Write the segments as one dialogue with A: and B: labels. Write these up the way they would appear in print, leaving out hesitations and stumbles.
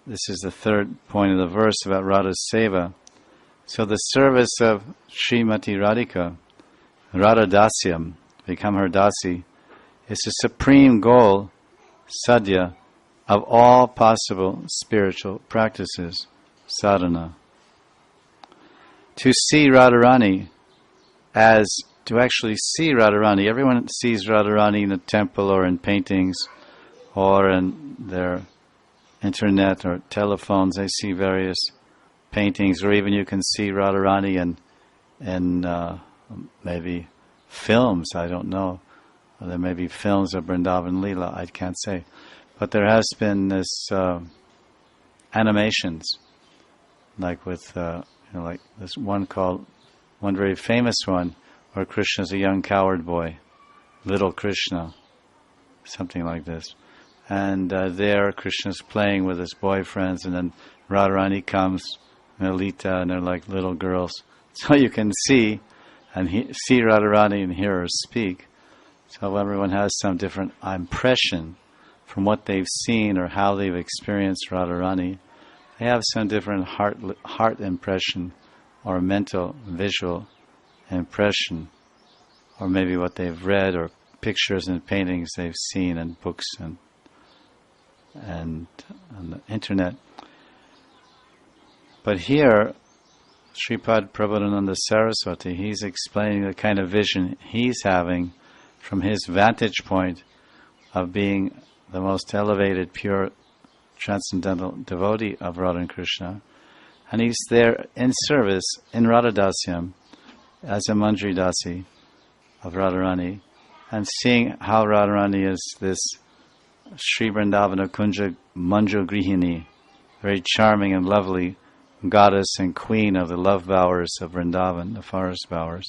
A: this is the third point of the verse about Radha's seva. So the service of Srimati Radhika, Radha Dasyam, become her dasi, is the supreme goal, sadhya, of all possible spiritual practices, sadhana. To see Radharani to actually see Radharani, everyone sees Radharani in a temple or in paintings or in their internet or telephones. They see various paintings, or even you can see Radharani in maybe films, I don't know. There may be films of Vrindavan Lila, I can't say. But there has been this animations, like with, like this one very famous one, where Krishna's a young coward boy, little Krishna, something like this. And there Krishna's playing with his boyfriends, and then Radharani comes, and Lita, and they're like little girls. So you can see see Radharani and hear her speak. So everyone has some different impression from what they've seen or how they've experienced Radharani. They have some different heart impression or mental, visual impression, or maybe what they've read or pictures and paintings they've seen in books and on the internet. But here, Sripad Prabodhananda Saraswati, he's explaining the kind of vision he's having from his vantage point of being the most elevated, pure, transcendental devotee of Radha and Krishna. And he's there in service, in Radha Dasyam, as a Manjri Dasi of Radharani, and seeing how Radharani is this Sri Vrindavana Kunja Manju Grihini, very charming and lovely goddess and queen of the love bowers of Vrindavan, the forest bowers.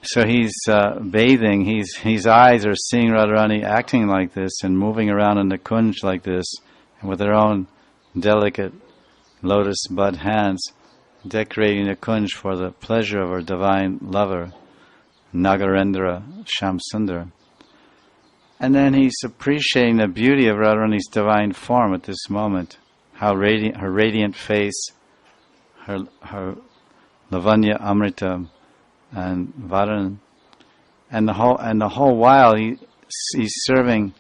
A: So he's bathing, his eyes are seeing Radharani acting like this and moving around in the kunj like this, and with her own delicate lotus bud hands decorating the kunj for the pleasure of her divine lover, Nagarendra Shamsundar. And then he's appreciating the beauty of Radharani's divine form at this moment, how her radiant face, her Lavanya Amrita and Varan, and the whole while he's serving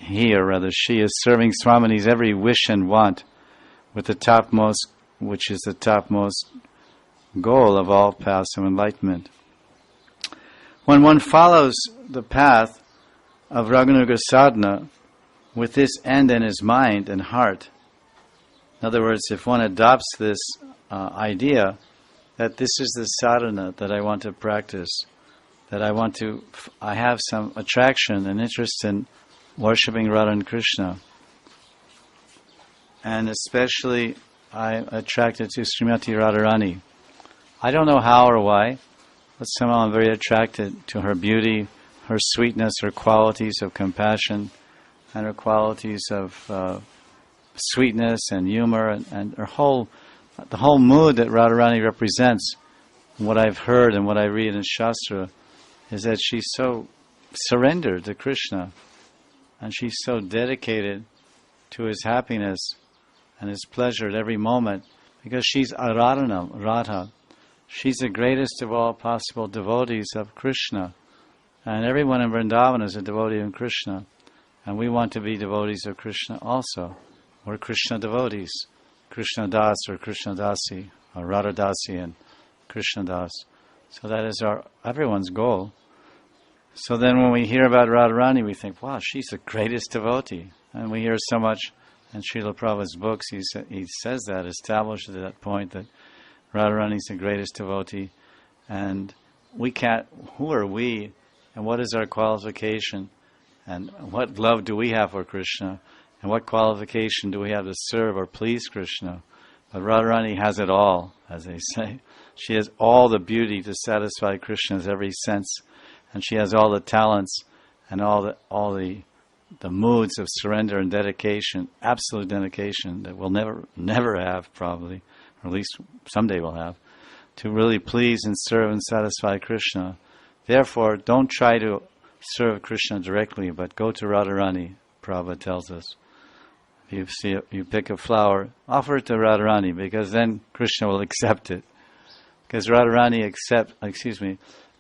A: she is serving Swamini's every wish and want with the topmost, which is the topmost goal of all paths of enlightenment. When one follows the path of Raganuga sadhana with this end in his mind and heart, in other words, if one adopts this idea that this is the sadhana that I want to practice, that I have some attraction and interest in worshipping Radha and Krishna, and especially I'm attracted to Srimati Radharani. I don't know how or why, but somehow I'm very attracted to her beauty, her sweetness, her qualities of compassion, and her qualities of sweetness and humor, and the whole mood that Radharani represents. What I've heard and what I read in Shastra is that she's so surrendered to Krishna, and she's so dedicated to his happiness and his pleasure at every moment, because she's Aradhana, Radha. She's the greatest of all possible devotees of Krishna. And everyone in Vrindavan is a devotee of Krishna. And we want to be devotees of Krishna also. We're Krishna devotees. Krishna Das or Krishna Dasi, or Radha Dasi and Krishna Das. So that is everyone's goal. So then when we hear about Radharani, we think, wow, she's the greatest devotee. And we hear so much in Srila Prabhupada's books, he says that, establishes that point that Radharani is the greatest devotee. And who are we, and what is our qualification, and what love do we have for Krishna, and what qualification do we have to serve or please Krishna? But Radharani has it all, as they say. She has all the beauty to satisfy Krishna's every sense, and she has all the talents and all the moods of surrender and dedication, absolute dedication that we'll never have probably, or at least someday we'll have, to really please and serve and satisfy Krishna. Therefore, don't try to serve Krishna directly, but go to Radharani, Prabhupada tells us. you pick a flower, offer it to Radharani, because then Krishna will accept it. Because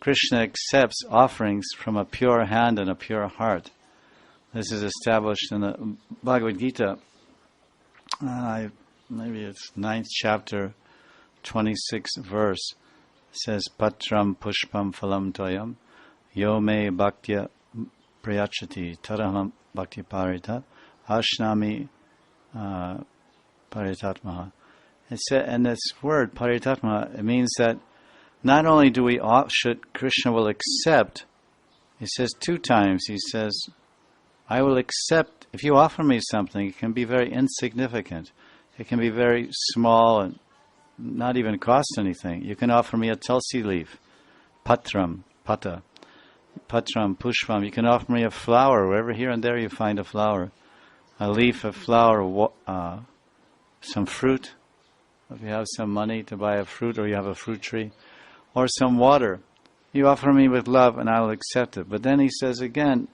A: Krishna accepts offerings from a pure hand and a pure heart. This is established in the Bhagavad Gita. Maybe it's 9th chapter, 26th verse. It says, Patram pushpam phalam toyam yo me bhaktya prayachati taraham bhakti parita ashnami paritatmaha. And this word paritatmaha, it means that not only should Krishna will accept, he says 2 times, he says, I will accept, if you offer me something, it can be very insignificant. It can be very small and not even cost anything. You can offer me a tulsi leaf, patram, pushpam. You can offer me a flower, wherever here and there you find a flower. A leaf, a flower, some fruit, if you have some money to buy a fruit or you have a fruit tree, or some water. You offer me with love and I will accept it. But then he says again,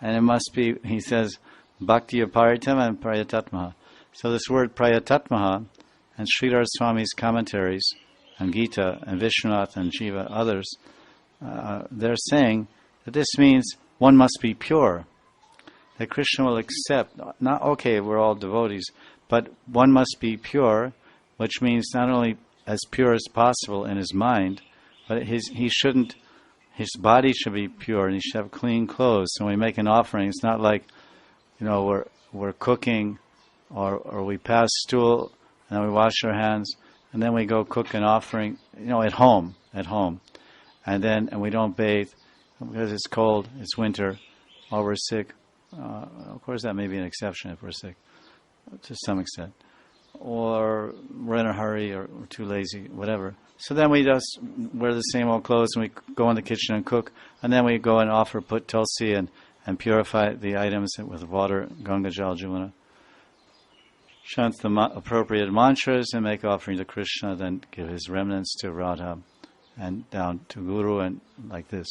A: and it must be, he says, bhakti paritam and prayatatmaha. So this word prayatatmaha, and Sridhar Swami's commentaries on Gita, and Vishwanath and Jiva, others, they're saying that this means one must be pure. That Krishna will accept, not, okay, we're all devotees, but one must be pure, which means not only as pure as possible in his mind, but his body should be pure, and he should have clean clothes. So when we make an offering, it's not like, we're cooking, or we pass stool, and then we wash our hands, and then we go cook an offering, at home, and we don't bathe because it's cold, it's winter, or we're sick. Of course, that may be an exception if we're sick, to some extent, or we're in a hurry, or we're too lazy, whatever. So then we just wear the same old clothes, and we go in the kitchen and cook, and then we go and put tulsi and purify the items with water, Ganga Jal Jumana. Chant the appropriate mantras and make offering to Krishna, then give his remnants to Radha and down to Guru, and like this.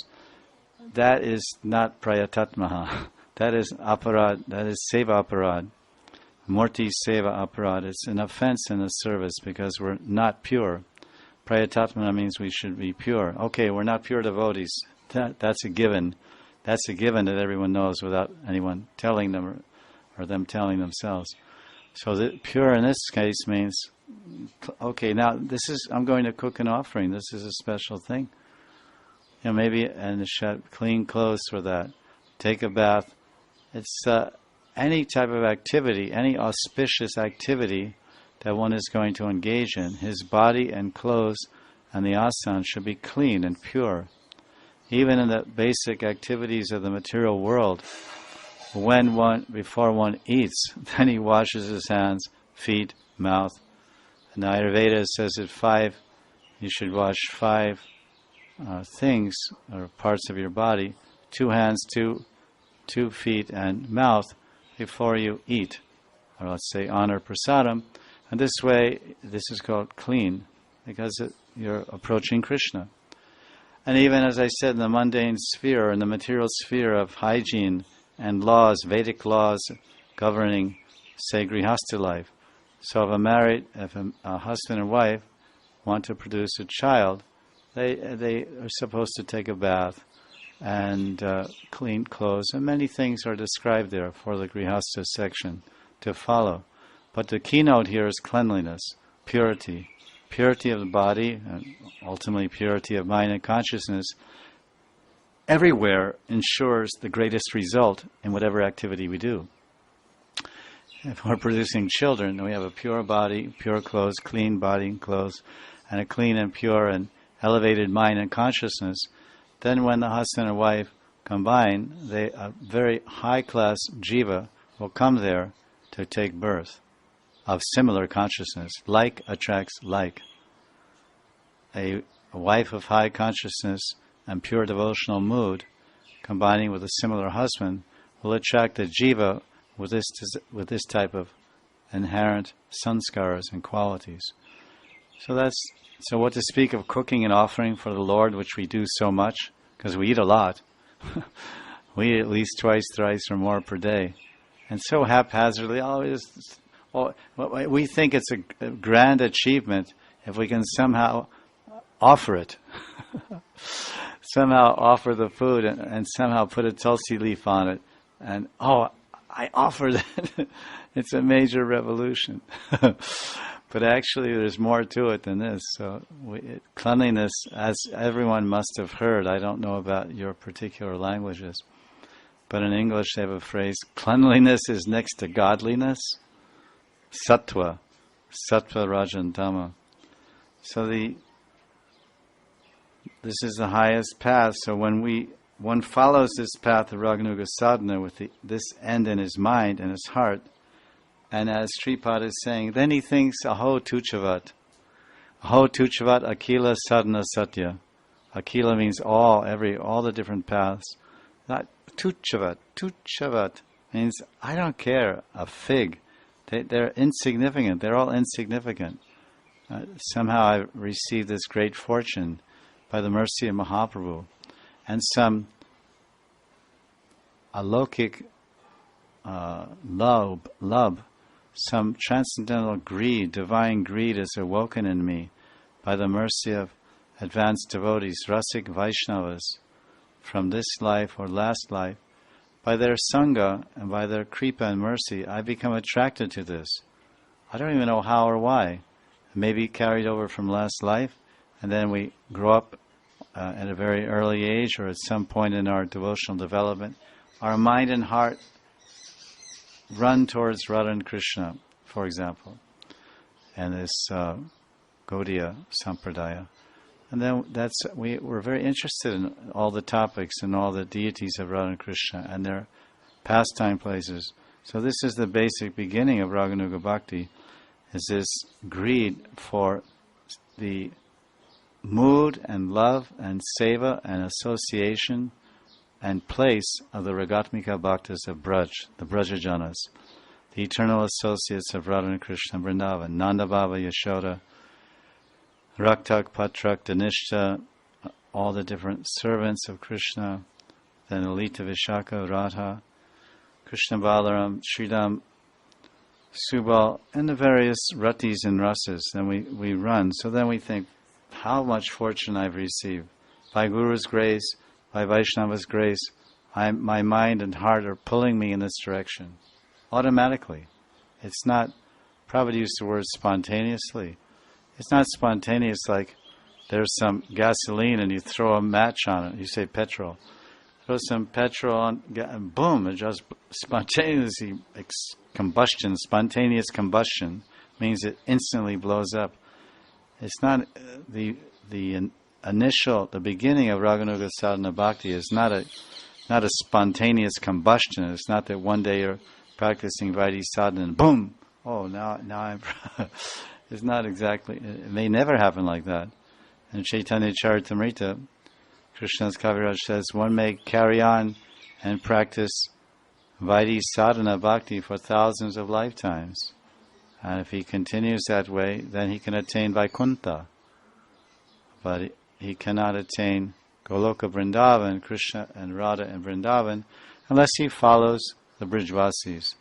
A: That is not prayatatmaha. That is aparad, that is seva aparad. Murti seva aparad. It's an offense in the service because we're not pure. Prayatatmana means we should be pure. Okay, we're not pure devotees. That's a given. That's a given that everyone knows without anyone telling them or them telling themselves. So pure in this case means, okay, now I'm going to cook an offering. This is a special thing. Maybe, and clean clothes for that. Take a bath. It's any type of activity, any auspicious activity that one is going to engage in. His body and clothes and the asana should be clean and pure. Even in the basic activities of the material world, before one eats, then he washes his hands, feet, mouth. And the Ayurveda says that you should wash 5 things or parts of your body, 2 hands, 2 feet, and mouth before you eat, or let's say honor prasadam. And this way, this is called clean, because you're approaching Krishna. And even, as I said, in the mundane sphere, in the material sphere of hygiene and laws, Vedic laws governing, say, grihastha life. So if a husband and wife want to produce a child, they are supposed to take a bath and clean clothes, and many things are described there for the grihastha section to follow. But the keynote here is cleanliness, purity of the body, and ultimately purity of mind and consciousness. Everywhere ensures the greatest result in whatever activity we do. If we're producing children, then we have a pure body, pure clothes, clean body and clothes, and a clean and pure and elevated mind and consciousness. Then when the husband and wife combine, a very high-class jiva will come there to take birth of similar consciousness. Like attracts like. A wife of high consciousness and pure devotional mood, combining with a similar husband, will attract a jiva with this type of inherent sanskaras and qualities. So what to speak of cooking and offering for the Lord, which we do so much, because we eat a lot. We eat at least twice, thrice, or more per day. And so haphazardly, we think it's a grand achievement if we can somehow offer it. Somehow offer the food and somehow put a tulsi leaf on it. And, I offered it. It's a major revolution. But actually there's more to it than this. So cleanliness, as everyone must have heard, I don't know about your particular languages, but in English they have a phrase, cleanliness is next to godliness. Sattva, Rajan, Dhamma. So this is the highest path. So when one follows this path of Raganuga sadhana with this end in his mind and his heart, and as Sripad is saying, then he thinks, Aho Tuchavat. Aho Tuchavat Akila Sadhana Satya. Akila means all the different paths. That Tuchavat means, I don't care, a fig. They're insignificant. They're all insignificant. Somehow I received this great fortune by the mercy of Mahaprabhu. And some alokik love, some transcendental greed, divine greed is awoken in me by the mercy of advanced devotees, Rasik Vaishnavas, from this life or last life. By their sangha and by their kripa and mercy, I become attracted to this. I don't even know how or why. Maybe carried over from last life, and then we grow up at a very early age or at some point in our devotional development. Our mind and heart run towards Radha and Krishna, for example, and this Gaudiya Sampradaya. And then we're very interested in all the topics and all the deities of Radha and Krishna and their pastime places. So this is the basic beginning of Raganuga Bhakti, is this greed for the mood and love and seva and association and place of the Ragatmika Bhaktas of Braj, the Brajajanas, the eternal associates of Radha and Krishna Vrindavan, Nanda Baba, Yashoda, Raktak, Patrak, Danishta, all the different servants of Krishna, then Lalita, Vishaka, Radha, Krishna Balaram, Sridham, Subal, and the various ratis and rasas. Then we run. So then we think, how much fortune I've received. By Guru's grace, by Vaishnava's grace, my mind and heart are pulling me in this direction. Automatically. It's not, Prabhupada used the word spontaneously. It's not spontaneous like there's some gasoline and you throw a match on it. You say petrol. Throw some petrol on, and boom, it just spontaneously combustion. Spontaneous combustion means it instantly blows up. It's not the initial, the beginning of Raganuga Sadhana Bhakti is not a spontaneous combustion. It's not that one day you're practicing Vaidhi sadhana and boom, now I'm. It's not exactly. It may never happen like that. In Chaitanya Charitamrita, Krishna's Kaviraj says one may carry on and practice Vaidhi sadhana bhakti for thousands of lifetimes. And if he continues that way, then he can attain Vaikuntha. But he cannot attain Goloka Vrindavan, Krishna and Radha and Vrindavan, unless he follows the Brijvasis.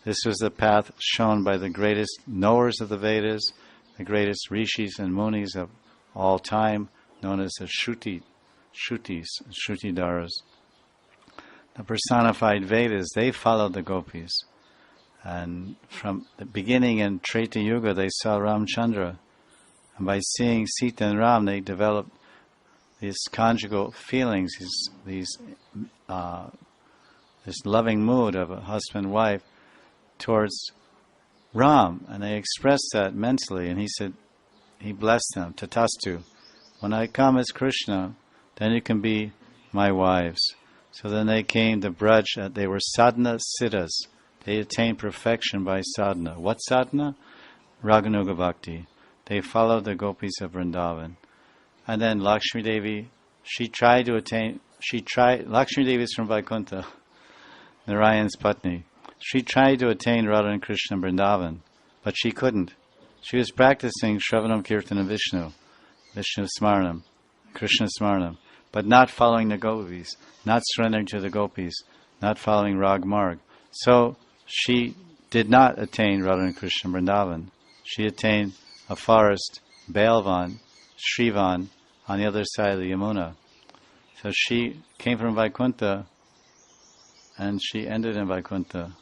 A: This was the path shown by the greatest knowers of the Vedas, the greatest rishis and munis of all time, known as the Shrutidharas. The personified Vedas, they followed the gopis. And from the beginning in Treta Yuga, they saw Ramchandra. And by seeing Sita and Ram, they developed these conjugal feelings, this loving mood of a husband-wife towards Ram. And they expressed that mentally. And he said, he blessed them, Tatastu. When I come as Krishna, then you can be my wives. So then they came to Braj. They were sadhana siddhas. They attained perfection by sadhana. What sadhana? Raganuga Bhakti. They followed the gopis of Vrindavan. And then Lakshmi Devi, Lakshmi Devi is from Vaikuntha, Narayan's Patni. She tried to attain Radha and Krishna Vrindavan, but she couldn't. She was practicing Shravanam Kirtanam Vishnu Smaranam, Krishna Smaranam, but not following the gopis, not surrendering to the gopis, not following Rag Marg. So she did not attain Radha and Krishna Vrindavan. She attained a forest, Bailvan, Srivan, on the other side of the Yamuna. So she came from Vaikuntha and she ended in Vaikuntha.